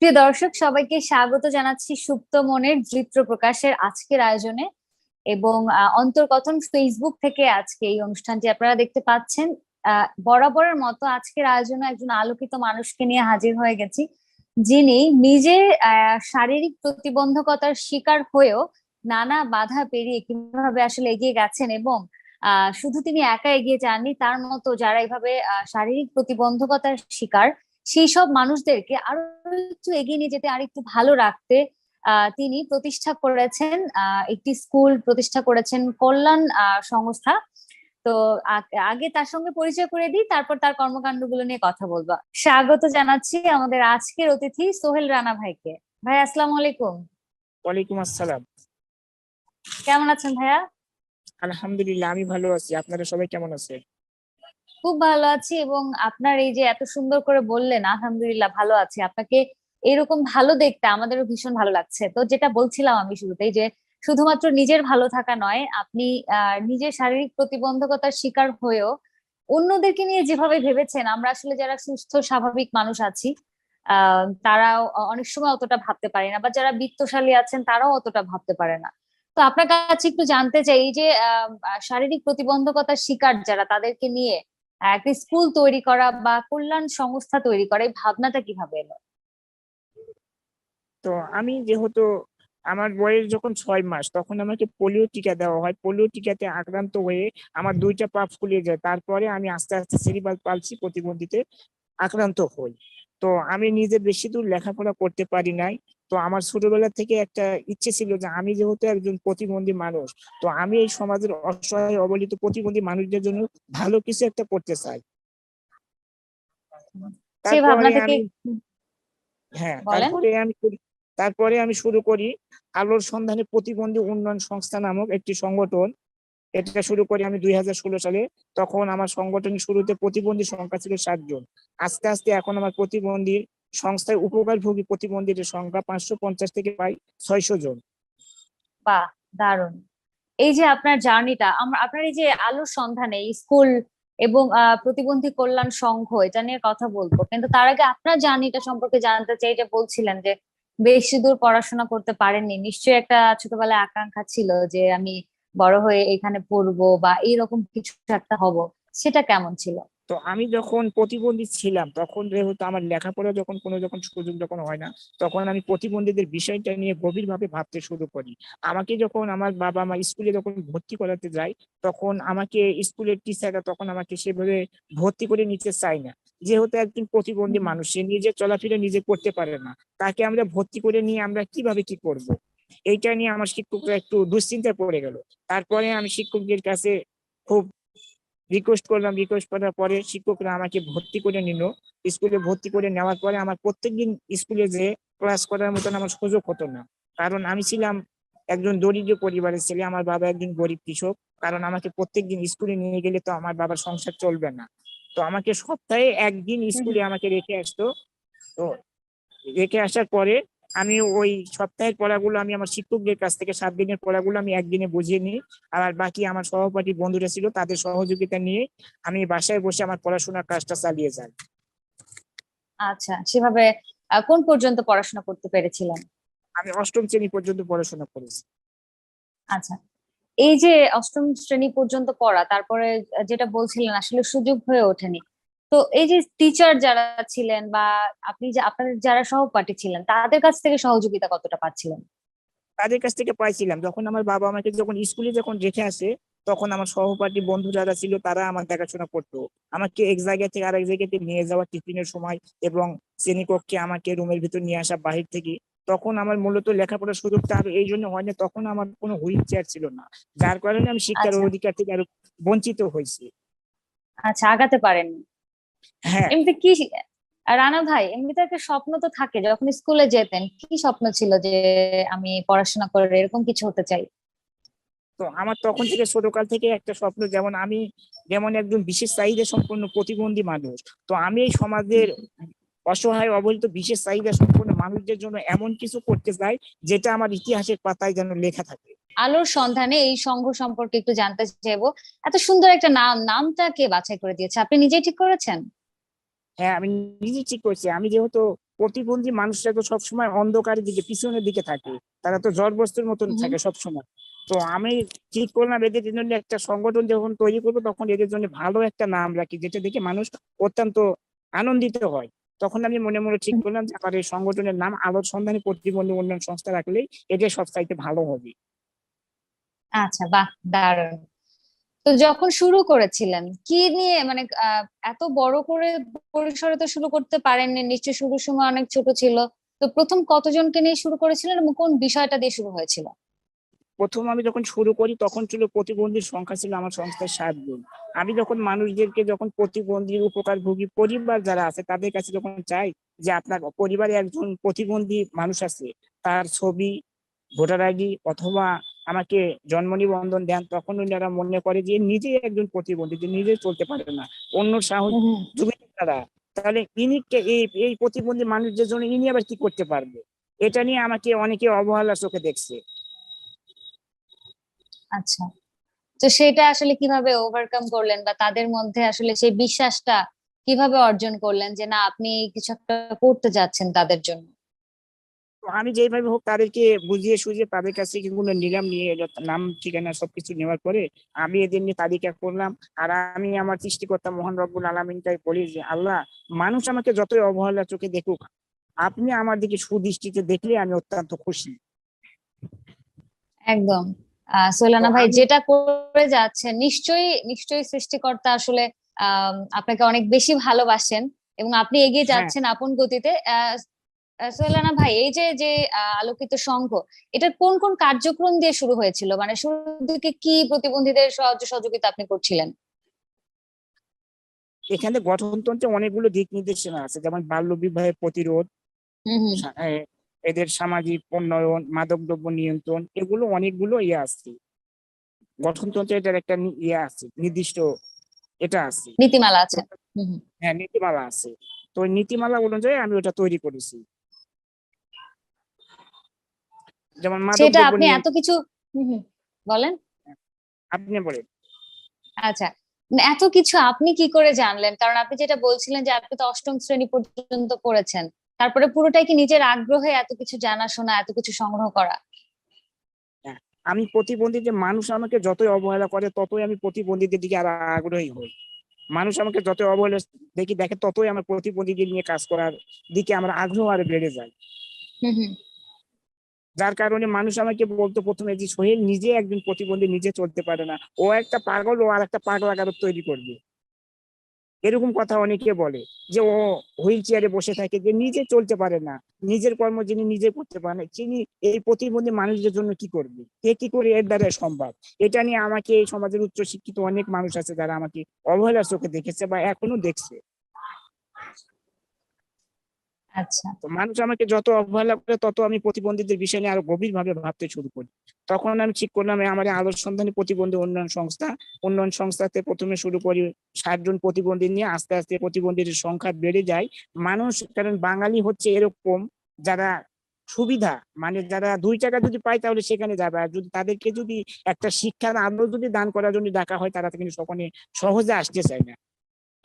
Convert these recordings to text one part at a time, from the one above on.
প্রিয় দর্শক, সবাইকে স্বাগত জানাচ্ছি সুপ্ত মনের চিত্র প্রকাশের আজকের আয়োজনে। এবং অন্তর্কথন ফেসবুক থেকে আজকে এই অনুষ্ঠানটি আপনারা দেখতে পাচ্ছেন। বরাবরের মতো আজকের আয়োজনে একজন আলোকিত মানুষকে নিয়ে হাজির হয়ে গেছি, যিনি নিজে শারীরিক প্রতিবন্ধকতার শিকার হয়েও নানা বাধা পেরিয়ে কিভাবে আসলে এগিয়ে গেছেন। এবং শুধু তিনি একা এগিয়ে যাননি, তার মতো যারা এইভাবে শারীরিক প্রতিবন্ধকতার শিকার, সেই সব মানুষদেরকে আরো একটু এগিয়ে নিয়ে যেতে, আর একটু ভালো রাখতে তিনি প্রতিষ্ঠা করেছেন, একটি স্কুল প্রতিষ্ঠা করেছেন, কল্যাণ সংস্থা। তো আগে তার সঙ্গে পরিচয় করে দিই, তারপর তার কর্মকাণ্ডগুলো নিয়ে কথা বলবো। স্বাগত জানাচ্ছি আমাদের আজকের অতিথি সোহেল রানা ভাইকে। ভাই, আসসালামু আলাইকুম। ওয়ালাইকুম আসসালাম। কেমন আছেন ভাইয়া? আলহামদুলিল্লাহ, আমি ভালো আছি। আপনারা সবাই কেমন আছেন? খুব ভালো আছি। এবং আপনার এই যে এত সুন্দর করে বললেন আলহামদুলিল্লাহ ভালো আছি, আপনাকে এরকম ভালো দেখতে আমাদেরও ভীষণ ভালো লাগছে। তো যেটা বলছিলাম আমি শুরুতেই, যে শুধুমাত্র নিজের ভালো থাকা নয়, আপনি নিজের শারীরিক প্রতিবন্ধকতার শিকার হয়েও অন্যদেরকে নিয়ে যেভাবে ভেবেছেন, আমরা আসলে যারা সুস্থ স্বাভাবিক মানুষ আছি তারাও অনেক সময় অতটা ভাবতে পারি না, বা যারা বিত্তশালী আছেন তারাও অতটা ভাবতে পারে না। তো আপনার কাছে একটু জানতে চাই, এই যে শারীরিক প্রতিবন্ধকতার শিকার যারা, তাদেরকে নিয়ে একটা স্কুল তৈরি করা বা কল্যাণ সংস্থা তৈরি করা, এই ভাবনাটা কিভাবে এলো? তো আমি যেহেতু আমার বয়স যখন 6 মাস, তখন আমাকে পোলিও টিকা দেওয়া হয়। পোলিও টিকাতে আক্রান্ত হয়ে আমার দুইটা পা ফুলিয়ে যায়। তারপরে আমি আস্তে আস্তে সেরিব্রাল পালসি প্রতিবন্ধীতে আক্রান্ত হই। তো আমি নিজে বেশি দূর লেখাপড়া করতে পারি নাই। তো আমার ছোটবেলা থেকে একটা ইচ্ছে ছিল যে আমি যেহেতু একজন প্রতিবন্ধী মানুষ, তো আমি এই সমাজের অসহায় অবহেলিত প্রতিবন্ধী মানুষদের জন্য ভালো কিছু একটা করতে চাই। সেই ভাবনা তারপরে থেকে আমি হ্যাঁ বলেন। তারপরে আমি শুরু করি আলোর সন্ধানে প্রতিবন্ধী উন্নয়ন সংস্থা নামক একটি সংগঠন। এটা শুরু করি আমি 2016 সালে। তখন আমার সংগঠনের শুরুতে প্রতিবন্ধী সংখ্যা ছিল 7 জন। আস্তে আস্তে এখন আমার প্রতিবন্ধী সংস্থায় উপকারভোগী প্রতিবন্ধীদের সংখ্যা 550 থেকে প্রায় 600 জন। বাহ, দারুণ। এই যে আপনার জার্নিটা, আপনার এই যে আলোর সন্ধানে এই স্কুল এবং প্রতিবন্ধী কল্যাণ সংঘ, এটা নিয়ে কথা বলবো, কিন্তু তার আগে আপনার জার্নিটা সম্পর্কে জানতে চাই। যে বলছিলেন যে বেশি দূর পড়াশোনা করতে পারেননি, নিশ্চয়ই একটা ছোটবেলায় আকাঙ্ক্ষা ছিল যে আমি বড় হয়ে এখানে পড়বো বা এইরকম কিছু একটা হব, সেটা কেমন ছিল? তো আমি যখন প্রতিবন্ধী ছিলাম, তখন যেহেতু আমার লেখাপড়া যখন সুযোগ যখন হয় না, তখন আমি প্রতিবন্ধীদের বিষয়টা নিয়ে গভীরভাবে ভাবতে শুরু করি। আমাকে যখন আমার বাবা মা স্কুলে যখন ভর্তি করাতে যায়, তখন আমাকে স্কুলের টিচাররা তখন আমাকে সেভাবে ভর্তি করে নিতে চায় না। যেহেতু একজন প্রতিবন্ধী হুম। মানুষ, সে নিজে চলাফেরা নিজে করতে পারে না, তাকে আমরা ভর্তি করে নিয়ে আমরা কিভাবে কি করব? এইটা নিয়ে আমার শিক্ষকরা একটু দুশ্চিন্তায় পড়ে গেল। তারপরে আমি শিক্ষকদের কাছে খুব রিকোয়েস্ট করলাম। রিকোয়েস্ট করার পরে শিক্ষকরা আমাকে ভর্তি করে নিল। স্কুলে ভর্তি করে নেওয়ার পরে আমার প্রত্যেকদিন স্কুলে যে ক্লাস করার মতন আমার সুযোগ হতো না। কারণ আমি ছিলাম একজন দরিদ্র পরিবারের ছেলে, আমার বাবা একজন গরিব কৃষক। কারণ আমাকে প্রত্যেকদিন স্কুলে নিয়ে গেলে তো আমার বাবার সংসার চলবে না। তো আমাকে সপ্তাহে একদিন হুম। স্কুলে আমাকে রেখে আসতো। তো রেখে আসার পরে আমি ওই সপ্তাহের পড়াগুলো আমি আমার শিক্ষকদের কাছ থেকে 7 দিনের পড়াগুলো আমি একদিনে বুঝিয়ে নিই। আর বাকি আমার সহপাঠী বন্ধুরা ছিল, তাদের সহযোগিতা নিয়ে আমি বাসায় বসে আমার পড়াশোনার কাজটা চালিয়ে যাই। আচ্ছা, সেভাবে কোন পর্যন্ত পড়াশোনা করতে পেরেছিলেন? আমি 8ম শ্রেণী পর্যন্ত পড়াশোনা করেছি। আচ্ছা, এই যে অষ্টম শ্রেণী পর্যন্ত পড়া, তারপরে যেটা বলছিলেন আসলে সুযোগ হয়ে ওঠেনি, তো এই যে টিচার যারা ছিলেন বা আপনি যে আপনাদের যারা সহপাঠী ছিলেন, তাদের কাছ থেকে সহযোগিতা কতটা পাচ্ছিলেন? তাদের কাছ থেকে পাইছিলাম। যখন আমার বাবা আমাকে যখন স্কুলে যখন রেখে আসে, তখন আমার সহপাঠী বন্ধু যারা ছিল তারা আমার দেখাশোনা করতো। আমাকে এক জায়গা থেকে আরেক জায়গাতে নিয়ে যাওয়া টিফিনের সময়, এবং শ্রেণীকক্ষে আমাকে রুমের ভিতর নিয়ে আসা বাহির থেকে। তখন আমার মূলত লেখাপড়ার সুযোগটা আর এই জন্য হয় না, তখন আমার কোনো হুইল চেয়ার ছিল না, যার কারণে আমি শিক্ষার আচ্ছা। অধিকার থেকে আরো বঞ্চিত হয়েছি। আচ্ছা, আগাতে পারেননি। হ্যাঁ। এমনিতে কি, রানা ভাই, এমনিতে একটা স্বপ্ন তো থাকে, যখন স্কুলে যেতেন কি স্বপ্ন ছিল যে আমি পড়াশোনা করে এরকম কিছু হতে চাই? তো আমার তখন থেকে ছোটকাল থেকে একটা স্বপ্ন, যেমন আমি যেমন একজন বিশেষ চাহিদা সম্পন্ন প্রতিবন্ধী মানুষ। তো আমি এই সমাজের অসহায় অবহেলিত বিশেষ চাহিদা সম্পন্ন মানুষদের জন্য এমন কিছু করতে চাই, যেটা আমার ইতিহাসের পাতায় যেন লেখা থাকে। আলোর সন্ধানে এই সংঘ সম্পর্কে একটু জানতে চাইবো। এত সুন্দর একটা নামটা কে বাছাই করে দিয়েছে? আপনি নিজেই ঠিক করেছেন? হ্যাঁ, আমি নিজে ঠিক করছি। আমি যেহেতু প্রতিবন্ধী মানুষরা তো সবসময় অন্ধকারের দিকে পিছনের দিকে থাকে, তারা তো জড়বস্তুর মতন হুম। থাকে সবসময়। তো আমি ঠিক করলাম এদের জন্য একটা সংগঠন যখন তৈরি করবো তখন এদের জন্য ভালো একটা নাম রাখি, যেটা দেখে মানুষ অত্যন্ত আনন্দিত হয়। তখন আমি মনে মনে ঠিক করলাম যে আমার এই সংগঠনের নাম আলোর সন্ধানী প্রতিবন্ধী উন্নয়ন সংস্থা রাখলেই এটা সবচাইতে ভালো হবে। আচ্ছা, বাহ, দারুণ। তো যখন শুরু করেছিলেন কি নিয়ে, মানে এত বড় করে পরিসরে তো শুরু করতে পারেননি নিশ্চয়ই, শুরুর সময় অনেক ছোট ছিল। তো প্রথম কতজনকে নিয়ে শুরু করেছিলেন এবং কোন বিষয়টা দিয়ে শুরু হয়েছিল? প্রথম আমি যখন শুরু করি তখন ছিল প্রতিবন্ধীর সংখ্যা ছিল আমার সংস্থায় 7 জন। আমি যখন মানুষদেরকে যখন প্রতিবন্ধীর উপকারভোগী পরিবার যারা আছে তাদের কাছে যখন চাই যে আপনার পরিবারে একজন প্রতিবন্ধী মানুষ আছে, তার ছবি, ভোটার আইডি অথবা আমাকে জন্ম নিবন্ধন দেন, তখন ওনারা মনে করে যে নিজেই একজন প্রতিবন্ধী, যে নিজে চলতে পারে না, অন্য সাহস হুম। জুগিয়ে তারা, তাহলে ইনি এই এই প্রতিবন্ধী মানুষদের জন্য ইনি আবার কি করতে পারবে। এটা নিয়ে আমাকে অনেকে অবহেলার চোখে দেখছে। আচ্ছা, তো সেটা আসলে কিভাবে ওভারকাম করলেন, বা তাদের মধ্যে আসলে সেই বিশ্বাসটা কিভাবে অর্জন করলেন যে না, আপনি কিছু একটা করতে যাচ্ছেন তাদের জন্য? তো আমি যেভাবে হোক তাদেরকে বুঝিয়ে সুঝিয়ে তাদের কাছে এগুলো নিলাম, নিয়ে নাম ঠিকানা সবকিছু নেওয়ার পরে আমি এদের নিয়ে তালিকা করলাম। আর আমি আমার সৃষ্টিকর্তা মহান রব্বুল আলামিনকে বলি যে আল্লাহ, মানুষ আমাকে যতই অবহেলা চোখে দেখুক, আপনি আমার দিকে সুদৃষ্টিতে দেখলে আমি অত্যন্ত খুশি। একদম। তো সোলানা ভাই আমি যেটা করে যাচ্ছেন, নিশ্চয়ই নিশ্চয়ই সৃষ্টিকর্তা আসলে আপনাকে অনেক বেশি ভালোবাসেন এবং আপনি এগিয়ে হ্যাঁ, যাচ্ছেন আপন গতিতে। সোলানা ভাই, এই যে যে আলোকিত সংঘ, এটার কোন কোন কার্যক্রম দিয়ে শুরু হয়েছিল, মানে শুরুর দিকে কি প্রতিবন্ধীদের সাহায্য সহযোগিতা আপনি করছিলেন? এখানে গঠনতন্ত্রে অনেকগুলো দিক নির্দেশনা আছে, যেমন বাল্য বিবাহের প্রতিরোধ, হুম হুম। সা- এ, এদের সামাজিক উন্নয়ন, মাদকদ্রব্য নিয়ন্ত্রণ, এগুলো অনেকগুলো ইয়ে আছে। গঠনতন্ত্রে এটার একটা ইয়ে আছে, নির্দিষ্ট এটা আছে। নীতিমালা তো আছে। হুম হুম। হ্যাঁ, নীতিমালা আছে। তো ওই নীতিমালা অনুযায়ী আমি ওটা তৈরি করেছি। যেমন সেটা মাদকদ্রব্য আপনি এত নিয়ন্ত্রণ। কিছু, হুম হুম, বলেন। আপনি বলেন। আচ্ছা, এত কিছু আপনি কি করে জানলেন? কারণ আপনি যেটা বলছিলেন যে আপনি তো অষ্টম শ্রেণী পর্যন্ত পড়েছেন, তারপরে পুরোটাই কি নিজের আগ্রহে এত কিছু জানাশোনা, এত কিছু সংগ্রহ করা? হ্যাঁ, আমি প্রতিবন্ধী, যে মানুষ আমাকে যতই অবহেলা করে ততই আমি প্রতিবন্ধীদের দিকে আর আগ্রহী হই। মানুষ আমাকে যতই অবহেলা দেখে ততই আমার প্রতিবন্ধীদের নিয়ে কাজ করার দিকে আমার আগ্রহ আরো বেড়ে যায়। হুম হুম। যার কারণে মানুষ আমাকে বলতো প্রথমে যে সোহেল নিজে একজন প্রতিবন্ধী, নিজে চলতে পারে না, ও একটা পাগল, ও আর একটা পাগলাগারদ তৈরি করবে। এরকম কথা অনেকে বলে যে ও হুইল চেয়ারে বসে থাকে, যে নিজে চলতে পারে না, নিজের কর্ম যিনি নিজে করতে পারে না, তিনি এই প্রতিবন্ধী মানুষদের জন্য কি করবে, এ কি করে এর দ্বারা সম্ভব। এটা নিয়ে আমাকে এই সমাজের উচ্চ শিক্ষিত অনেক মানুষ আছে যারা আমাকে অবহেলার চোখে দেখেছে বা এখনো দেখছে। আচ্ছা। তো মানুষ আমাকে যত অবহেলা করে তত আমি প্রতিবন্ধীদের বিষয় নিয়ে আরো গভীর ভাবে ভাবতে শুরু করি। তখন আমি ঠিক করলাম আমার আলোর সন্ধানী প্রতিবন্ধী উন্নয়ন সংস্থাতে প্রথমে শুরু করি 60 জন প্রতিবন্ধী নিয়ে। আস্তে আস্তে প্রতিবন্ধীর সংখ্যা বেড়ে যায়। মানুষ, কারণ বাঙালি হচ্ছে এরকম যারা সুবিধা, মানে যারা 2 টাকা যদি পায় তাহলে সেখানে যাবে, আর যদি তাদেরকে যদি একটা শিক্ষার আলো যদি দান করার জন্য ডাকা হয় তারা কিন্তু তখন সহজে আসতে চায় না।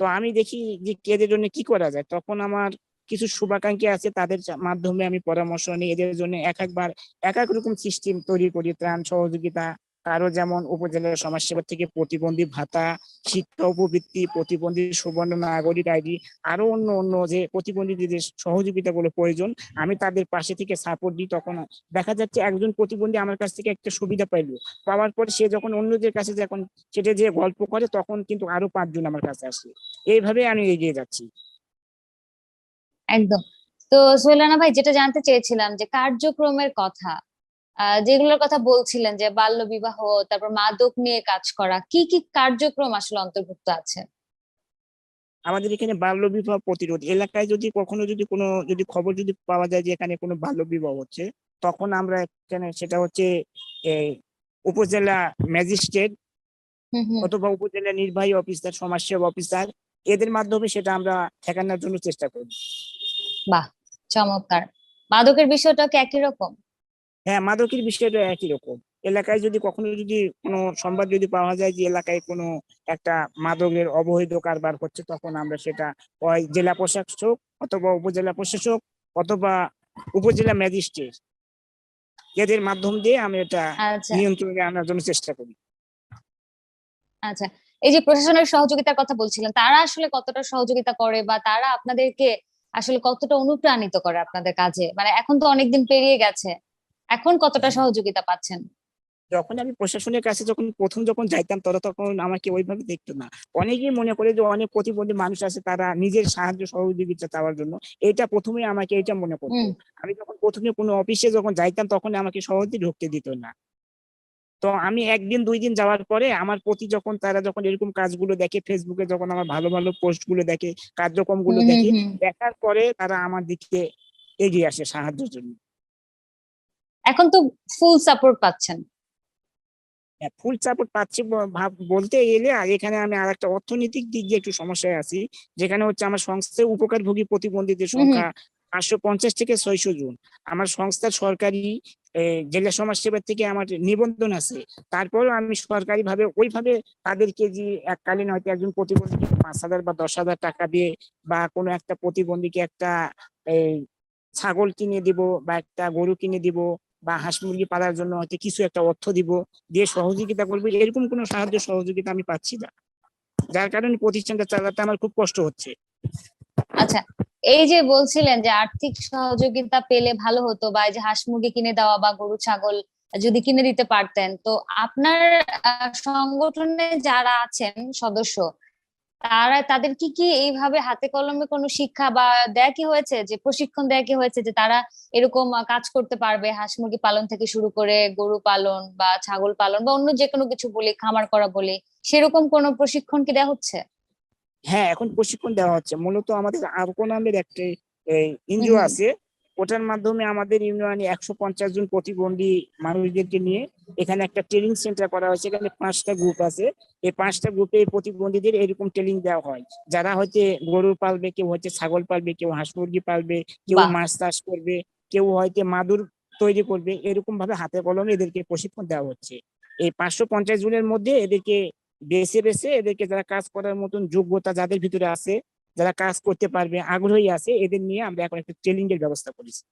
তো আমি দেখি যে এদের জন্য কি করা যায়, তখন আমার কিছু শুভাকাঙ্ক্ষী আছে, তাদের মাধ্যমে আমি পরামর্শ নিই, এদের জন্য একবার এক এক রকম সিস্টেম তৈরি করি, ত্রাণ সহযোগিতা, কারো যেমন উপজেলার সমাজসেবা থেকে প্রতিবন্ধী ভাতা, শিক্ষা উপবৃত্তি, প্রতিবন্ধী সুবর্ণ নাগরিক আইডি, আরো অন্য অন্য যে প্রতিবন্ধীদের সহযোগিতা গুলো প্রয়োজন, আমি তাদের পাশে থেকে সাপোর্ট দিই। তখন দেখা যাচ্ছে একজন প্রতিবন্ধী আমার কাছ থেকে একটা সুবিধা পাইলো, পাওয়ার পরে সে যখন অন্যদের কাছে যখন সেটা যে গল্প করে তখন কিন্তু আরো 5 জন আমার কাছে আসে। এইভাবে আমি এগিয়ে যাচ্ছি। একদম। তো সোহেলানা ভাই, যেটা জানতে চেয়েছিলাম যে কার্যক্রমের কথা, যেগুলোর কথা বলছিলেন যে বাল্য বিবাহ, তারপর মাদক নিয়ে কাজ করা, কি কি কার্যক্রম আসলে অন্তর্ভুক্ত আছে? আমাদের এখানে বাল্য বিবাহ প্রতিরোধ, এলাকায় যদি কখনো যদি কোনো যদি খবর যদি পাওয়া যায় যে এখানে কোনো বাল্য বিবাহ হচ্ছে, তখন আমরা এখানে সেটা হচ্ছে এই উপজেলা ম্যাজিস্ট্রেট হুম হুম। অথবা উপজেলা নির্বাহী অফিসার, সমাজসেবা অফিসার, এদের মাধ্যমে সেটা আমরা ঠেকানোর জন্য চেষ্টা করি। বাহ, চমৎকার। মাদকের বিষয়টা কি একই রকম? হ্যাঁ, মাদকের বিষয়টা একই রকম। এলাকায় যদি কখনো যদি কোনো সংবাদ যদি পাওয়া যায় যে এলাকায় কোনো একটা মাদকের অবৈধ কারবার হচ্ছে, তখন আমরা সেটা ওই জেলা প্রশাসক অথবা উপজেলা প্রশাসক অথবা উপজেলা ম্যাজিস্ট্রেট, এদের মাধ্যম দিয়ে আমি এটা আচ্ছা নিয়ন্ত্রণে আনার জন্য চেষ্টা করি। আচ্ছা, এই যে প্রশাসনের সহযোগিতার কথা বলছিলেন, তারা আসলে কতটা সহযোগিতা করে বা তারা আপনাদেরকে আসলে কতটা অনুপ্রাণিত করে আপনাদের কাজে? মানে এখন তো অনেকদিন পেরিয়ে গেছে, এখন কতটা সহযোগিতা পাচ্ছেন? যখন আমি প্রশাসনের কাছে যখন যাইতাম, তারা তখন আমাকে ওইভাবে দেখতো না। অনেকেই মনে করে যে অনেক প্রতিবন্ধী মানুষ আছে, তারা নিজের সাহায্য সহযোগিতা চাওয়ার জন্য এটা প্রথমে আমাকে এটা মনে করতো। হুম। আমি যখন প্রথমে কোনো অফিসে যখন যাইতাম, তখন আমাকে সহজে ঢুকতে দিত না। তো আমি একদিন দুই দিন যাওয়ার পরে আমার প্রতি যখন তারা যখন এরকম কাজগুলো দেখে, ফেসবুকে যখন আমার ভালো ভালো পোস্ট গুলো দেখে, কার্যক্রম হুম গুলো হুম দেখে, হুম। দেখার পরে তারা আমার দিকে এগিয়ে আসে সাহায্যের জন্য। এখন তো ফুল সাপোর্ট পাচ্ছেন। হ্যাঁ, ফুল সাপোর্ট পাচ্ছি বলতে গেলে, আর এখানে আমি আর একটা অর্থনৈতিক দিক দিয়ে একটু সমস্যায় আছি। যেখানে হচ্ছে আমার সংস্থায় উপকারভোগী প্রতিবন্ধীদের হুম হুম। সংখ্যা 550 থেকে 600 জন। আমার সংস্থার সরকারি জেলা সমাজসেবা থেকে আমার নিবন্ধন আছে। তারপরেও আমি সরকারি ভাবে ওইভাবে তাদেরকে যে এককালীন হয়তো একজন প্রতিবন্ধীকে 5,000 বা 10,000 টাকা দিয়ে, বা কোনো একটা প্রতিবন্ধীকে একটা এই ছাগল কিনে দিব, বা একটা গরু কিনে দিব, বা হাঁস মুরগি পালার জন্য হয়তো কিছু একটা অর্থ দিব, দিয়ে সহযোগিতা করবে, এরকম কোনো সাহায্য সহযোগিতা আমি পাচ্ছি না। যার কারণে প্রতিষ্ঠানটা চালাতে আমার খুব কষ্ট হচ্ছে। আচ্ছা, এই যে বলছিলেন যে আর্থিক সহযোগিতা পেলে ভালো হতো, বা এই যে হাঁস মুরগি কিনে দেওয়া বা গরু ছাগল যদি কিনে দিতে পারতেন, তো আপনার সংগঠনে যারা আছেন সদস্য, তাদের কি এইভাবে হাতে কলমে কোনো শিক্ষা বা দেয়া কি হয়েছে, যে প্রশিক্ষণ দেয়া কি হয়েছে, যে তারা এরকম কাজ করতে পারবে, হাঁস মুরগি পালন থেকে শুরু করে গরু পালন বা ছাগল পালন বা অন্য যে কোনো কিছু বলি, খামার করা বলি, সেরকম কোনো প্রশিক্ষণ কি দেওয়া হচ্ছে? হ্যাঁ, এখন প্রশিক্ষণ দেওয়া হচ্ছে। মূলত আমাদের আরকো নামের একটি হুম এনজিও হুম। আছে। ওটার মাধ্যমে আমাদের ইউনিয়নে 150 জন প্রতিবন্ধী মানুষদেরকে নিয়ে এখানে একটা ট্রেনিং সেন্টার করা হয়েছে। এখানে 5টা গ্রুপ আছে। এই 5টা গ্রুপে প্রতিবন্ধীদের এরকম ট্রেনিং দেওয়া হয়। যারা হয়তো গরু পালবে, কেউ হচ্ছে ছাগল পালবে, কেউ হাঁস মুরগি পালবে, কেউ বাহ। মাছ চাষ করবে, কেউ হয়তো মাদুর তৈরি করবে, এরকম ভাবে হাতে কলমে এদেরকে প্রশিক্ষণ দেওয়া হচ্ছে। এই 550 জনের মধ্যে এদেরকে বেছে বেছে এদেরকে, যারা কাজ করার মতন যোগ্যতা যাদের ভিতরে আছে, যারা কাজ করতে পারবে, আগ্রহী আছে, এদের নিয়ে আমরা এখন একটা ট্রেনিং এর ব্যবস্থা করেছি।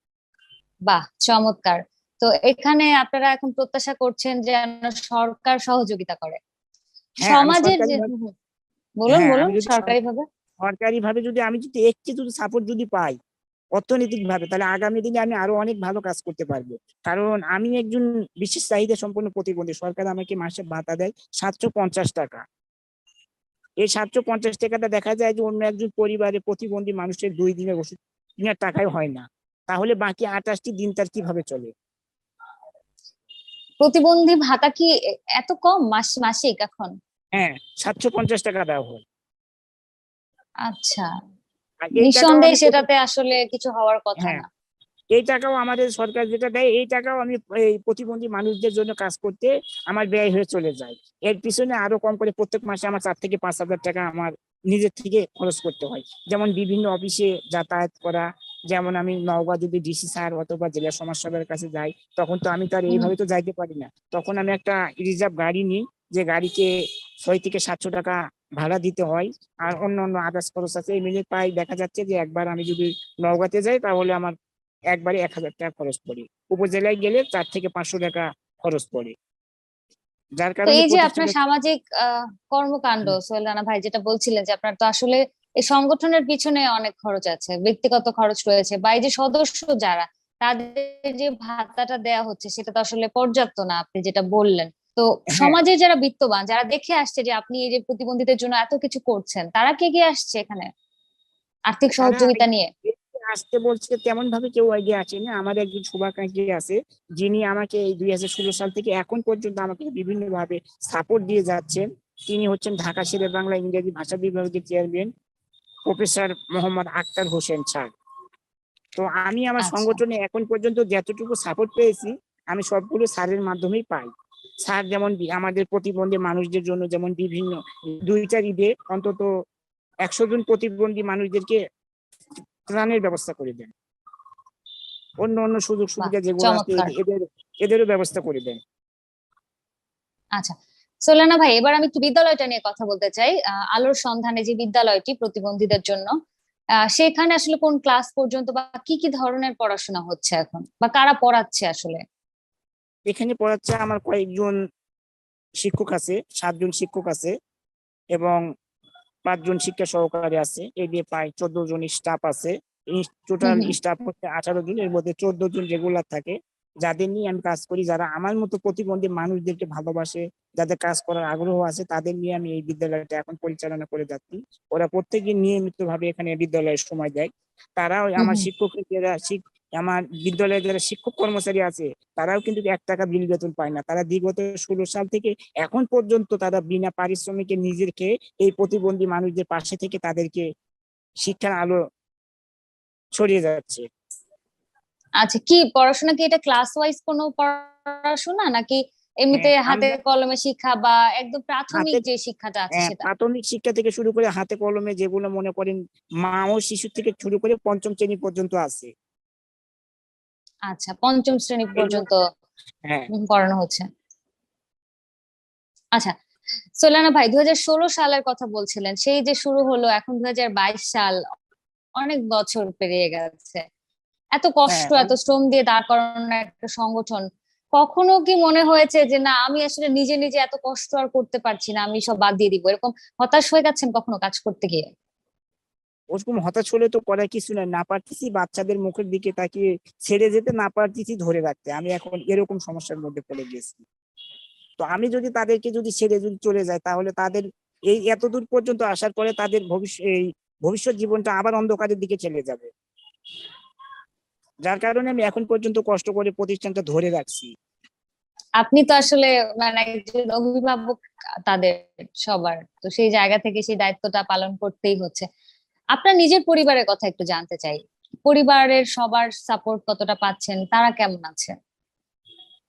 বাহ, চমৎকার। তো এখানে আপনারা এখন প্রত্যাশা করছেন যেন সরকার সহযোগিতা করে হ্যাঁ, আমি সমাজের সরকারি যে বলুন হ্যাঁ, বলুন আমি যদি সরকারি ভাবে। সরকারি ভাবে আমি যদি একটু যদি সাপোর্ট যদি পাই অর্থনৈতিক ভাবে, তাহলে আগামী দিনে আমি আরো অনেক ভালো কাজ করতে পারবো। কারণ আমি একজন বিশেষ চাহিদা সম্পন্ন প্রতিবন্ধী। সরকার আমাকে মাসে ভাতা দেয় 750 টাকা। এই 750 টাকাটা দেখা যায় যে অন্য একজন পরিবারে প্রতিবন্ধী মানুষের 2 দিনের ওষুধ কেনার টাকায় হয় না। তাহলে বাকি 28টি দিন তার কিভাবে চলে? প্রতিবন্ধী ভাতা কি এত কম মাসিক এখন? হ্যাঁ, 750 টাকা দেওয়া হয়। আচ্ছা, আর এই টাকাও নিঃসন্দেহে আমি সেটাতে আসলে কিছু হওয়ার কথা হ্যাঁ, না। এই টাকাও আমাদের সরকার যেটা দেয়, এই টাকাও আমি এই প্রতিবন্ধী মানুষদের জন্য কাজ করতে আমার ব্যয় হয়ে চলে যায়। এর পিছনে আরো কম করে প্রত্যেক মাসে আমার 4 থেকে 5 হাজার টাকা আমার নিজের থেকে খরচ করতে হয়। যেমন বিভিন্ন অফিসে যাতায়াত করা, যেমন আমি নওগাঁ যদি ডিসি স্যার অথবা জেলা সমাজসেবার কাছে যাই, তখন তো আমি তো আর হুম। এইভাবে তো যাইতে পারি না। তখন আমি একটা রিজার্ভ গাড়ি নিই, যে গাড়িকে 600 থেকে 700 টাকা ভাড়া দিতে হয়। আর অন্য অন্য আদার্স খরচ আছে, এই মিলে প্রায় দেখা যাচ্ছে যে একবার আমি যদি নওগাঁতে যাই, তাহলে আমার একবারে 1,000 টাকা খরচ পড়ে। উপজেলায় গেলে 4 থেকে 500 টাকা খরচ পড়ে। যার তো কারণে এই যে আপনার প্রতিষ্ঠানে সামাজিক কর্মকাণ্ড, সোহেল রানা ভাই, যেটা বলছিলেন যে আপনার তো আসলে এই সংগঠনের পিছনে অনেক খরচ আছে, ব্যক্তিগত খরচ রয়েছে, বা এই যে সদস্য যারা, তাদের যে ভাতাটা দেয়া হচ্ছে সেটা তো আসলে পর্যাপ্ত না, আপনি যেটা বললেন। তো হ্যাঁ, সমাজে যারা বিত্তবান, যারা দেখে আসছে যে আপনি এই যে প্রতিবন্ধীদের জন্য এত কিছু করছেন, তারা কে কে আসছে এখানে আর্থিক তারা সহযোগিতা নিয়ে? আসতে বলছে, তেমন ভাবে কেউ এগিয়ে আসেনি। আমার একজন শুভাকাঙ্ক্ষী আছে, যিনি আমাকে এই 2016 সাল থেকে এখন পর্যন্ত আমাকে বিভিন্ন ভাবে সাপোর্ট দিয়ে যাচ্ছেন। তিনি হচ্ছেন ঢাকা শেরে বাংলা ইংরেজি ভাষা বিভাগের chairman, professor Mohammad Akhtar Hossain sir. তো আমি আমার আচ্ছা। সংগঠনে এখন পর্যন্ত যতটুকু সাপোর্ট পেয়েছি, আমি সবগুলো স্যারের মাধ্যমেই পাই। স্যার যেমন আমাদের প্রতিবন্ধী মানুষদের জন্য যেমন বিভিন্ন 2টা ঈদে অন্তত 100 জন প্রতিবন্ধী মানুষদেরকে ত্রাণের ব্যবস্থা করে দেন। অন্য অন্য সুযোগ বাহ, সুবিধা যেগুলো আছে চমৎকার। এদেরও ব্যবস্থা করে দেন। আচ্ছা, সোলানা ভাই, এবার আমি একটু বিদ্যালয়টা নিয়ে কথা বলতে চাই। আলোর সন্ধানে যে বিদ্যালয়টি প্রতিবন্ধীদের জন্য, সেখানে আসলে কোন ক্লাস পর্যন্ত বা কি কি ধরনের পড়াশোনা হচ্ছে এখন, বা কারা পড়াচ্ছে আসলে? এখানে পড়াচ্ছে আমার কয়েকজন শিক্ষক আছে, 7 জন শিক্ষক আছে এবং 5 জন শিক্ষা সহকারী আছে, এই দিয়ে প্রায় 14 জন স্টাফ আছে। হুম টোটাল হুম। স্টাফ হচ্ছে 18 জন, এর মধ্যে 14 জন রেগুলার থাকে, যাদের নিয়ে আমি কাজ করি, যারা আমার মতো প্রতিবন্ধী মানুষদেরকে ভালোবাসে, যাদের কাজ করার আগ্রহ আছে, তাদের নিয়ে আমি এই বিদ্যালয়টা এখন পরিচালনা করে যাচ্ছি। ওরা প্রত্যেকদিন নিয়মিত ভাবে এখানে বিদ্যালয়ে সময় দেয়। তারাও হুম আমার হুম। শিক্ষক আমার বিদ্যালয়ে যারা শিক্ষক কর্মচারী আছে, তারাও কিন্তু 1 টাকা বিল বেতন পায় না। তারা বিগত 16 সাল থেকে এখন পর্যন্ত তারা বিনা পারিশ্রমিকে নিজেকে এই প্রতিবন্ধী মানুষদের পাশে থেকে তাদেরকে শিক্ষার আলো ছড়িয়ে যাচ্ছে। আচ্ছা, কি পড়াশোনা, কি এটা ক্লাস ওয়াইজ কোনো পড়াশোনা নাকি এমনিতে হ্যাঁ, হাতে আমরা কলমে শিক্ষা বা একদম প্রাথমিক হাতে যে শিক্ষাটা আছে সেটা? প্রাথমিক শিক্ষা থেকে শুরু করে হাতে কলমে, যেগুলো মনে করেন মা ও শিশু থেকে শুরু করে 5ম শ্রেণী পর্যন্ত আছে। আচ্ছা, পঞ্চম শ্রেণী এর পর্যন্ত মধ্যে হ্যাঁ পড়ানো হচ্ছে। আচ্ছা, সোলানা ভাই, 2016 সালের কথা বলছিলেন, সেই যে শুরু হলো, এখন 2022 সাল, অনেক বছর পেরিয়ে গেছে। এত হ্যাঁ কষ্ট, এত শ্রম দিয়ে দাঁড় করানো একটা সংগঠন, কখনো কি মনে হয়েছে যে না, আমি আসলে নিজে নিজে এত কষ্ট আর করতে পারছি না, আমি সব বাদ দিয়ে দিব, এরকম হতাশ হয়ে গেছেন কখনো কাজ করতে গিয়ে? ওরকম হতাশ হলে তো করার কিছু নাই, না পারতেছি বাচ্চাদের মুখের দিকে তাকিয়ে ছেড়ে যেতে, না পারতেছি ধরে রাখতে, আমি এখন এরকম সমস্যার মধ্যে পড়ে গেছি। তো আমি যদি তাদেরকে যদি ছেড়ে যদি চলে যায়, তাহলে তাদের এই এতদূর পর্যন্ত আসার পরে তাদের ভবিষ্যৎ জীবনটা আবার অন্ধকারের দিকে চলে যাবে। যার কারণে আমি এখন পর্যন্ত কষ্ট করে প্রতিষ্ঠানটা ধরে রাখছি। আপনি তো আসলে মানে একজন অভিভাবক তাদের সবার, তো সেই জায়গা থেকে সেই দায়িত্বটা পালন করতেই হচ্ছে। আপনার নিজের পরিবারের কথা একটু জানতে চাই। পরিবারের সবার সাপোর্ট কতটা পাচ্ছেন, তারা কেমন আছে?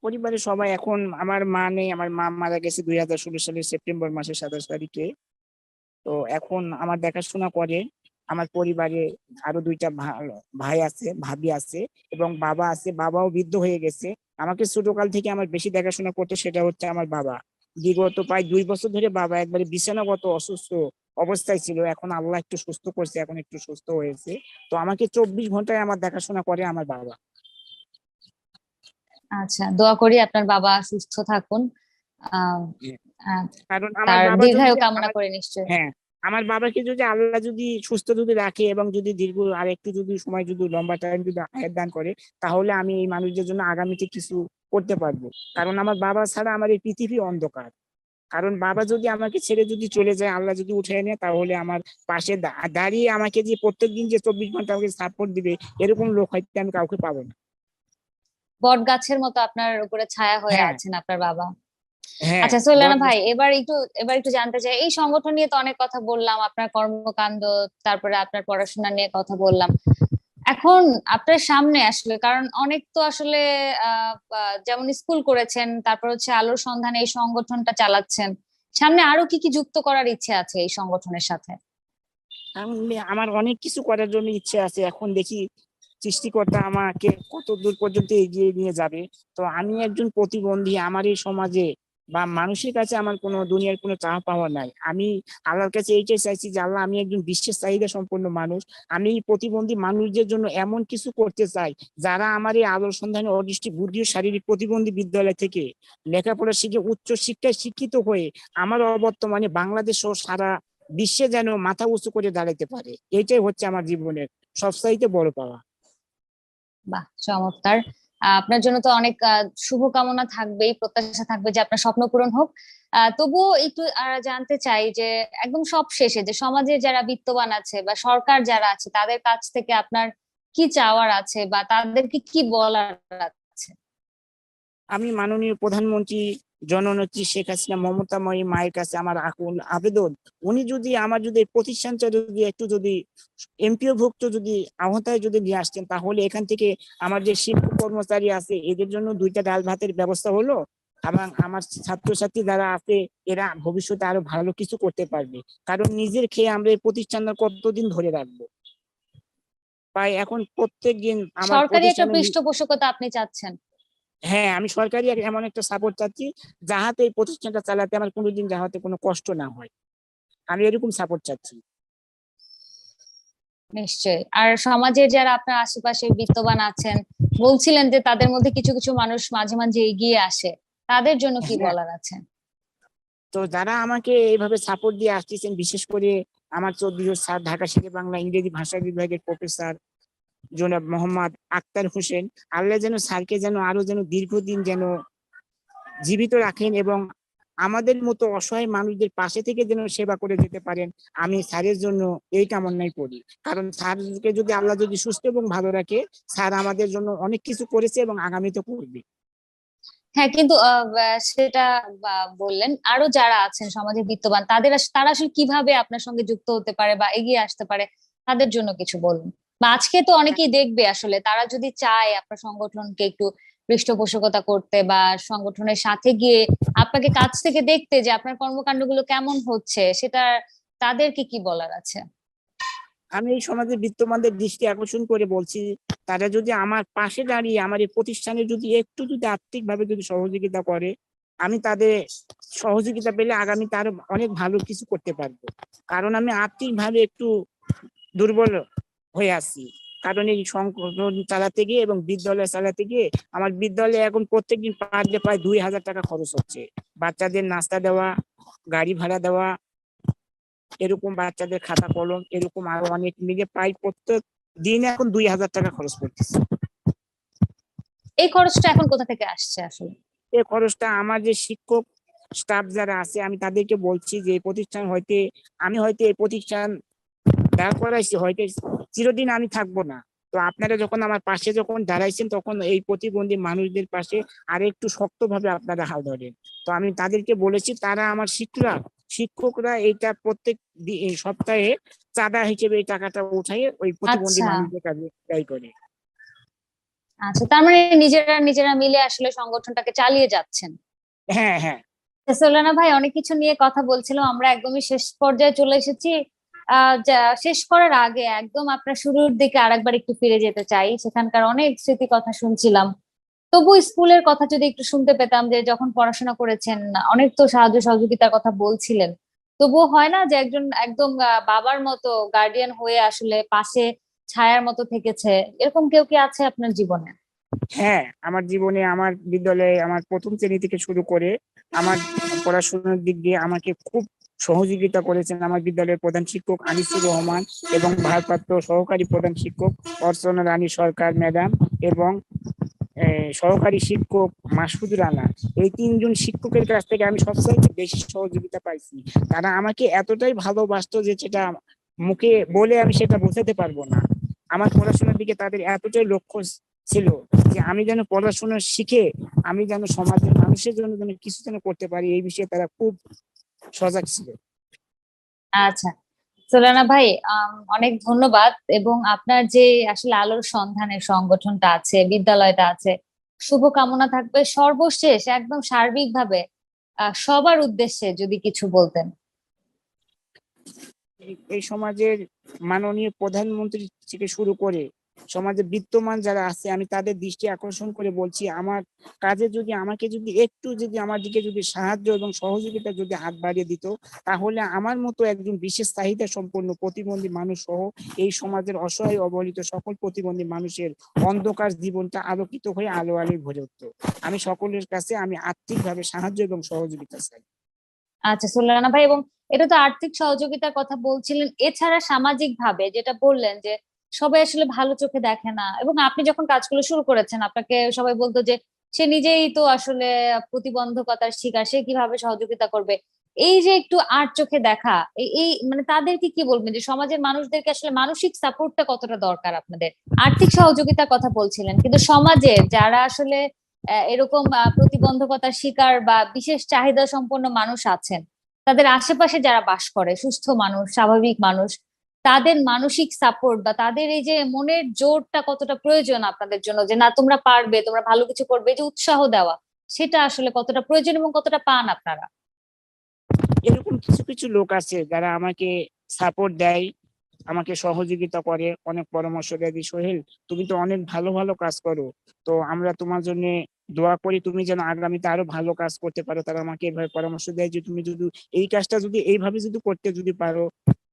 পরিবারের সবাই এখন, আমার মা নেই, আমার মা মারা গেছে 2016 সালের সেপ্টেম্বর মাসের 27 তারিখে। তো এখন আমার দেখাশোনা করে আমার পরিবারে আরো 2টা ভাই আছে, ভাবি আছে এবং বাবা আছে। বাবাও বৃদ্ধ হয়ে গেছে। আমাকে ছোটকাল থেকে আমার বেশি দেখাশোনা করতে সেটা হচ্ছে আমার বাবা। বিগত প্রায় 2 বছর ধরে বাবা একবারে বিছানাগত অসুস্থ অবস্থায় ছিল, এখন আল্লাহ একটু সুস্থ করছে, এখন একটু সুস্থ হয়েছে। তো আমাকে 24 ঘন্টায় আমার দেখাশোনা করে আমার বাবা। আচ্ছা, দোয়া করি আপনার বাবা সুস্থ থাকুন। আহ আহ, কারণ আমার তার বাবা যদি দীর্ঘায়ু কামনা করে নিশ্চয়ই। হ্যাঁ, আমার বাবাকে যদি আল্লাহ যদি সুস্থ যদি রাখে এবং যদি দীর্ঘ আর একটু যদি সময় যদি লম্বা টাইম যদি হায়াত দান করে, তাহলে আমি এই মানুষদের জন্য আগামীতে কিছু করতে পারবো। কারণ আমার বাবা ছাড়া আমার এই পৃথিবী অন্ধকার। কারণ বাবা যদি আমাকে ছেড়ে যদি চলে যায়, আল্লাহ যদি উঠে নেয়, তাহলে আমার পাশে দাঁড়িয়ে আমাকে যে প্রত্যেকদিন যে 24 ঘন্টা আমাকে সাপোর্ট দিবে, এরকম লোক হয়তো আমি কাউকে পাবো না। বট গাছের মতো আপনার উপরে ছায়া হয়ে হ্যাঁ, আছেন আপনার বাবা। হ্যাঁ, আচ্ছা সোলানা বট ভাই, এবার একটু জানতে চাই, এই সংগঠন নিয়ে তো অনেক কথা বললাম, আপনার কর্মকাণ্ড, তারপরে আপনার পড়াশোনা নিয়ে কথা বললাম। এখন আপনার সামনে আসলে, কারণ অনেক তো আসলে যেমন স্কুল করেছেন, তারপর হচ্ছে আলোর সন্ধানে এই সংগঠনটা চালাচ্ছেন, সামনে আরো কি কি যুক্ত করার ইচ্ছে আছে এই সংগঠনের সাথে? আমার অনেক কিছু করার জন্য ইচ্ছে আছে, এখন দেখি সৃষ্টিকর্তা আমাকে কত দূর পর্যন্ত এগিয়ে নিয়ে যাবে। তো আমি একজন প্রতিবন্ধী, আমার এই সমাজে বা মানুষের কাছে আমার কোনো দুনিয়ার কোনো চাওয়া পাওয়া নাই। আমি আল্লাহর কাছে এইটাই চাইছি যে আল্লাহ, আমি একজন বিশেষ চাহিদা সম্পন্ন মানুষ, আমি এই প্রতিবন্ধী মানুষদের জন্য এমন কিছু করতে চাই, যারা আমার এই আলোর সন্ধানে অদৃষ্টি বুদ্ধি ও শারীরিক প্রতিবন্ধী বিদ্যালয় থেকে লেখাপড়া শিখে উচ্চ শিক্ষায় শিক্ষিত হয়ে আমার অবর্তমানে বাংলাদেশ সহ সারা বিশ্বে যেন মাথা উঁচু করে দাঁড়াতে পারে। এইটাই হচ্ছে আমার জীবনের সবচাইতে বড় পাওয়া। বাহ, চমৎকার। আপনার জন্য তো অনেক শুভকামনা থাকবেই, প্রত্যাশা থাকবে যে আপনার স্বপ্ন পূরণ হোক। তবুও একটু জানতে চাই যে একদম সব শেষে, যে সমাজের যারা বিত্তবান আছে বা সরকার যারা আছে, তাদের কাছ থেকে আপনার কি চাওয়ার আছে বা তাদেরকে কি বলার আছে? আমি মাননীয় প্রধানমন্ত্রী জননেত্রী শেখ হাসিনা মমতাময়ী মায়ের কাছে আমার আকুল আবেদন, উনি যদি আমার যদি এই প্রতিষ্ঠানটা যদি একটু যদি এমপিও ভুক্ত যদি আওতায় যদি নিয়ে আসতেন, তাহলে এখান থেকে আমার যে শিক্ষক কর্মচারী আছে এদের জন্য 2টা ডাল ভাতের ব্যবস্থা হলো, এবং আমার ছাত্রছাত্রী যারা আছে এরা ভবিষ্যতে আরো ভালো কিছু করতে পারবে। কারণ নিজের খেয়ে আমরা এই প্রতিষ্ঠানটা কতদিন ধরে রাখবো। তাই এখন প্রত্যেক দিন আমার সরকারি একটা প্রতিষ্ঠানে পৃষ্ঠপোষকতা আপনি চাচ্ছেন? হ্যাঁ, আমি সরকারি এমন একটা সাপোর্ট চাচ্ছি, যাহাতে এই প্রতিষ্ঠানটা চালাতে আমার কোনোদিন যাহাতে কোনো কষ্ট না হয়। আমি এরকম সাপোর্ট চাচ্ছি। নিশ্চয়ই। আর সমাজের যারা আপনার আশেপাশে বিত্তবান আছেন, বলছিলেন যে তাদের মধ্যে কিছু কিছু মানুষ মাঝে মাঝে এগিয়ে আসে, তাদের জন্য কি হ্যাঁ, বলার আছে? তো যারা আমাকে এইভাবে সাপোর্ট দিয়ে আসতেছেন, বিশেষ করে আমার চৌধুরী স্যার, ঢাকা শেরে বাংলা ইংরেজি ভাষা বিভাগের প্রফেসর জনাব মোহাম্মদ আক্তার হোসেন, আল্লাহ যেন স্যারকে যেন আরো যেন দীর্ঘদিন যেন জীবিত রাখেন এবং আমাদের মতো অসহায় মানুষদের পাশে থেকে যেন সেবা করে যেতে পারেন, আমি স্যারের জন্য এই কামনাই করি। কারণ স্যারকে যদি আল্লাহ যদি সুস্থ এবং ভালো রাখে, স্যার আমাদের জন্য অনেক কিছু করেছে এবং আগামীতে করবে। হ্যাঁ, কিন্তু সেটা বললেন, আরো যারা আছেন সমাজে বিত্তবান, তারা আসলে কিভাবে আপনার সঙ্গে যুক্ত হতে পারে বা এগিয়ে আসতে পারে, তাদের জন্য কিছু বলুন। বা আজকে তো অনেকেই দেখবে, আসলে তারা যদি চায় আপনার সংগঠনকে একটু পৃষ্ঠপোষকতা করতে বা সংগঠনের সাথে গিয়ে আপনাকে কাছ থেকে দেখতে যে আপনার কর্মকাণ্ডগুলো কেমন হচ্ছে, সেটা তাদেরকে কি বলার আছে? আমি এই সমাজের বিত্তবানদের দৃষ্টি আকর্ষণ করে বলছি, তারা যদি আমার পাশে দাঁড়িয়ে আমার এই প্রতিষ্ঠানে যদি একটু যদি আর্থিক ভাবে যদি সহযোগিতা করে, আমি তাদের সহযোগিতা পেলে আগামীতে আরো অনেক ভালো কিছু করতে পারবো। কারণ আমি আর্থিক ভাবে একটু দুর্বল হয়ে আছি। কারণ এই সংগঠন চালাতে গিয়ে এবং বিদ্যালয় চালাতে গিয়ে আমার বিদ্যালয়ে এখন প্রত্যেকদিন পার ডে প্রায় 2,000 টাকা খরচ হচ্ছে। বাচ্চাদের নাস্তা দেওয়া, গাড়ি ভাড়া দেওয়া, এরকম বাচ্চাদের খাতা কলম, এরকম আরো অনেক মিলে প্রায় প্রত্যেক দিনে এখন 2,000 টাকা খরচ করতেছে। এই খরচটা এখন কোথা থেকে আসছে আসলে? এই খরচটা আমার যে শিক্ষক স্টাফ যারা আছে, আমি তাদেরকে বলছি যে এই প্রতিষ্ঠান হইতে, আমি হয়তো এই প্রতিষ্ঠান দাঁড় করাইছি, হয়তো চিরদিন আমি থাকবো না। তো আপনারা যখন আমার পাশে যখন দাঁড়াইছেন, তখন এই প্রতিবন্ধী মানুষদের পাশে আর একটু শক্তভাবে আপনারা হাল ধরেন। তো আমি তাদেরকে বলেছি, তারা আমার শিক্ষকরা এইটা প্রত্যেক এই সপ্তাহে চাঁদা হিসেবে এই টাকাটা উঠাই ওই প্রতিবন্ধী আচ্ছা, মানুষদের কাছে ব্যয় করে। আচ্ছা, তার মানে নিজেরা নিজেরা মিলে আসলে সংগঠনটাকে চালিয়ে যাচ্ছেন। হ্যাঁ, হ্যাঁ। সোলানা ভাই, অনেক কিছু নিয়ে কথা বলছিলাম, আমরা একদমই শেষ পর্যায়ে চলে এসেছি। শেষ করার আগে একদম আপনার শুরুর দিকে আরেকবার একটু ফিরে যেতে চাই, সেখানকার অনেক স্মৃতি কথা শুনছিলাম। তবু স্কুলের কথা যদি একটু শুনতে পেতাম, যে যখন পড়াশোনা করেছেন অনেক তো সাহায্য সহযোগিতার কথা বলছিলেন, তবুও হয় না যে একজন একদম বাবার মতো গার্ডিয়ান হয়ে আসলে পাশে ছায়ার মতো থেকেছে, এরকম কেউ কি আছে আপনার জীবনে? হ্যাঁ, আমার জীবনে আমার বিদ্যালয়ে আমার প্রথম শ্রেণী থেকে শুরু করে আমার পড়াশোনার দিক দিয়ে আমাকে খুব সহযোগিতা করেছেন আমার বিদ্যালয়ের প্রধান শিক্ষক আনিসুর রহমান এবং ভারপ্রাপ্ত সহকারী প্রধান শিক্ষক অর্চনা রানী সরকার ম্যাডাম এবং সহকারী শিক্ষক মাসুদ রানা। এই তিনজন শিক্ষকের কাছ থেকে আমি সবচাইতে বেশি সহযোগিতা পাইছি। তারা আমাকে এতটাই ভালোবাসতো যে সেটা মুখে বলে আমি সেটা বোঝাতে পারবো না। আমার পড়াশোনার দিকে তাদের এতটাই লক্ষ্য ছিল যে আমি যেন পড়াশোনা শিখে আমি যেন সমাজের মানুষের জন্য যেন কিছু যেন করতে পারি, এই বিষয়ে তারা খুব সজাগ ছিল। আচ্ছা, সোলানা ভাই, অনেক ধন্যবাদ। এবং আপনার যে আসলে আলোর সন্ধানের সংগঠনটা আছে, বিদ্যালয়টা আছে, শুভ কামনা থাকবে। সর্বশেষ একদম সার্বিকভাবে সবার উদ্দেশ্যে যদি কিছু বলতেন। এই সমাজের মাননীয় প্রধানমন্ত্রী থেকে শুরু করে সমাজে বিত্তমান যারা আছে, আমি তাদের দৃষ্টি আকর্ষণ করে বলছি, আমার কাজে যদি আমাকে যদি একটু যদি আমার দিকে যদি সাহায্য এবং সহযোগিতা যদি হাত বাড়িয়ে দিত, তাহলে আমার মতো একজন বিশেষ চাহিদা সম্পন্ন প্রতিবন্ধী মানুষ সহ এই সমাজের অসহায় অবহেলিত সকল প্রতিবন্ধী মানুষের অন্ধকার জীবনটা আলোকিত হয়ে আলো আলোয় ভরে উঠত। আমি সকলের কাছে আমি আর্থিকভাবে সাহায্য এবং সহযোগিতা চাই। আচ্ছা সোলানা ভাই, এবং এটা তো আর্থিক সহযোগিতার কথা বলছিলেন, এছাড়া সামাজিক ভাবে যেটা বললেন যে সবাই আসলে ভালো চোখে দেখে না, এবং আপনি যখন কাজগুলো শুরু করেছেন আপনাকে সবাই বলতো যে সে নিজেই তো আসলে প্রতিবন্ধকতার শিকার, সে কিভাবে সহযোগিতা করবে। এই যে একটু আর চোখে দেখা, এই এই মানে তাদেরকে কি বলবেন যে সমাজের মানুষদেরকে আসলে মানসিক সাপোর্টটা কতটা দরকার? আপনাদের আর্থিক সহযোগিতার কথা বলছিলেন, কিন্তু সমাজের যারা আসলে এরকম প্রতিবন্ধকতার শিকার বা বিশেষ চাহিদা সম্পন্ন মানুষ আছেন, তাদের আশেপাশে যারা বাস করে সুস্থ মানুষ, স্বাভাবিক মানুষ, তাদের মানসিক সাপোর্ট বা তাদের এই যে মনের জোরটা কতটা প্রয়োজন আপনাদের জন্য, যে না তোমরা পারবে, তোমরা ভালো কিছু করবে, এই যে উৎসাহ দেওয়া, সেটা আসলে কতটা প্রয়োজন এবং কতটা পান আপনারা? এরকম কিছু কিছু লোক আছে যারা আমাকে সাপোর্ট দেয়, আমাকে সহযোগিতা করে, অনেক পরামর্শ দেয় যে সোহেল, তুমি তো অনেক ভালো ভালো কাজ করো, তো আমরা তোমার জন্য দোয়া করি তুমি যেন আগামীতে আরো ভালো কাজ করতে পারো। তারা আমাকে এভাবে পরামর্শ দেয় যে তুমি যদি এই কাজটা যদি এইভাবে যদি করতে যদি পারো,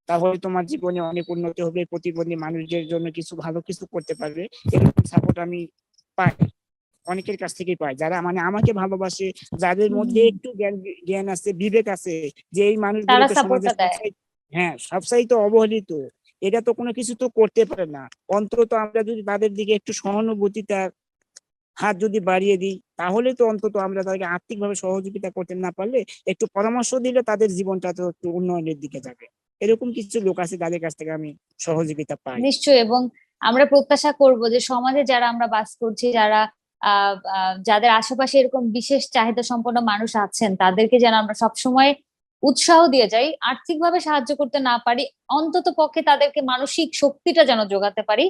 তাহলে তোমার জীবনে অনেক উন্নতি হবে, প্রতিবন্ধী মানুষদের জন্য কিছু ভালো কিছু করতে পারবে। এরকম সাপোর্ট আমি পাই, অনেকের কাছ থেকেই পাই, যারা মানে আমাকে ভালোবাসে, যাদের মধ্যে একটু জ্ঞান জ্ঞান আছে, বিবেক আছে, যে এই মানুষগুলো তারা তো সমাজে সাপোর্টটা দেয়। সবসাই, হ্যাঁ সবসাইতে অবহেলিত, এটা তো কোনো কিছু তো করতে পারে না। অন্তত আমরা যদি তাদের দিকে একটু সহানুভূতিতার হাত যদি বাড়িয়ে দিই, তাহলে তো অন্তত আমরা তাদেরকে আর্থিকভাবে সহযোগিতা করতে না পারলে একটু পরামর্শ দিলে তাদের জীবনটা তো একটু উন্নয়নের দিকে যাবে। এরকম কিছু লোক আছে যাদের কাছ থেকে আমি সহযোগিতা পাই। নিশ্চয়ই, এবং আমরা প্রত্যাশা করব যে সমাজে যারা আমরা বাস করছি, যারা যাদের আশেপাশে এরকম বিশেষ চাহিদা সম্পন্ন মানুষ আছেন, তাদেরকে যেন আমরা সবসময় উৎসাহ দিয়ে যাই। আর্থিকভাবে সাহায্য করতে না পারি, অন্তত পক্ষে তাদেরকে মানসিক শক্তিটা যেন যোগাতে পারি।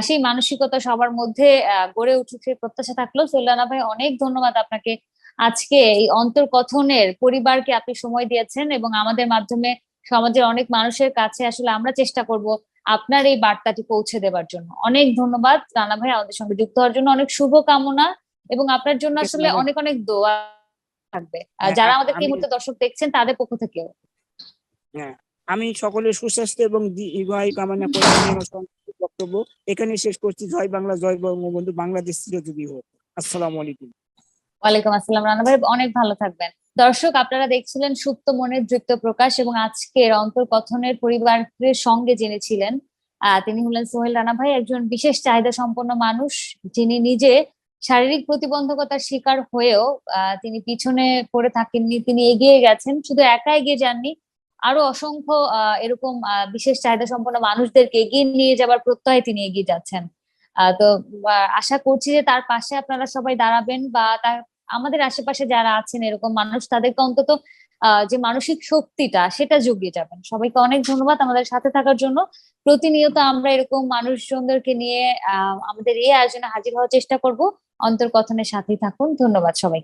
সেই মানসিকতা সবার মধ্যে গড়ে উঠুক, সেই প্রত্যাশা থাকলো। সুলতানা ভাই, অনেক ধন্যবাদ আপনাকে। আজকে এই অন্তর্কথনের পরিবারকে আপনি সময় দিয়েছেন এবং আমাদের মাধ্যমে সমাজের অনেক মানুষের কাছে আসলে আমরা চেষ্টা করব আপনার এই বার্তাটি পৌঁছে দেবার জন্য। অনেক ধন্যবাদ রানা ভাই, আমাদের সঙ্গে যুক্ত হওয়ার জন্য। অনেক শুভ কামনা এবং আপনার জন্য ঠিক আছে আসলে ম্যাডাম। অনেক অনেক দোয়া থাকবে, হ্যাঁ, যারা আমাদেরকে এই আমি, মুহূর্তে দর্শক দেখছেন তাদের পক্ষ থেকেও। হ্যাঁ, আমি সকলের সুস্বাস্থ্য এবং দীর্ঘায়ু কামনা করে আমি আমার সংক্ষিপ্ত বক্তব্য এখানে শেষ করছি। জয় বাংলা, জয় বঙ্গবন্ধু, বাংলাদেশ চিরজীবী হোক। আসসালামু আলাইকুম। ওয়ালাইকুম আসসালাম রানা ভাই, অনেক ভালো থাকবেন। দর্শক, আপনারা দেখছিলেন সুপ্ত মনের দৃপ্ত প্রকাশ, এবং আজকের অন্তর্কথনের পরিবারের সঙ্গে যিনি ছিলেন তিনি হলেন সোহেল রানা ভাই, একজন বিশেষ চাহিদা সম্পন্ন মানুষ, যিনি নিজে শারীরিক প্রতিবন্ধকতার শিকার হয়েও তিনি পিছনে পড়ে থাকেননি, তিনি এগিয়ে গেছেন। শুধু একা এগিয়ে যাননি, আরো অসংখ্য এরকম বিশেষ চাহিদা সম্পন্ন মানুষদেরকে এগিয়ে নিয়ে যাবার প্রত্যয়ে তিনি এগিয়ে যাচ্ছেন। তো আশা করছি যে তার পাশে আপনারা সবাই দাঁড়াবেন, বা তার আমাদের আশেপাশে যারা আছেন এরকম মানুষ, তাদেরকে অন্তত যে মানসিক শক্তিটা সেটা জুগিয়ে যাবেন। সবাইকে অনেক ধন্যবাদ আমাদের সাথে থাকার জন্য। প্রতিনিয়ত আমরা এরকম মানুষজনদেরকে নিয়ে আমাদের এই আয়োজনে হাজির হওয়ার চেষ্টা করব। অন্তর্কথনের সাথেই থাকুন। ধন্যবাদ সবাই।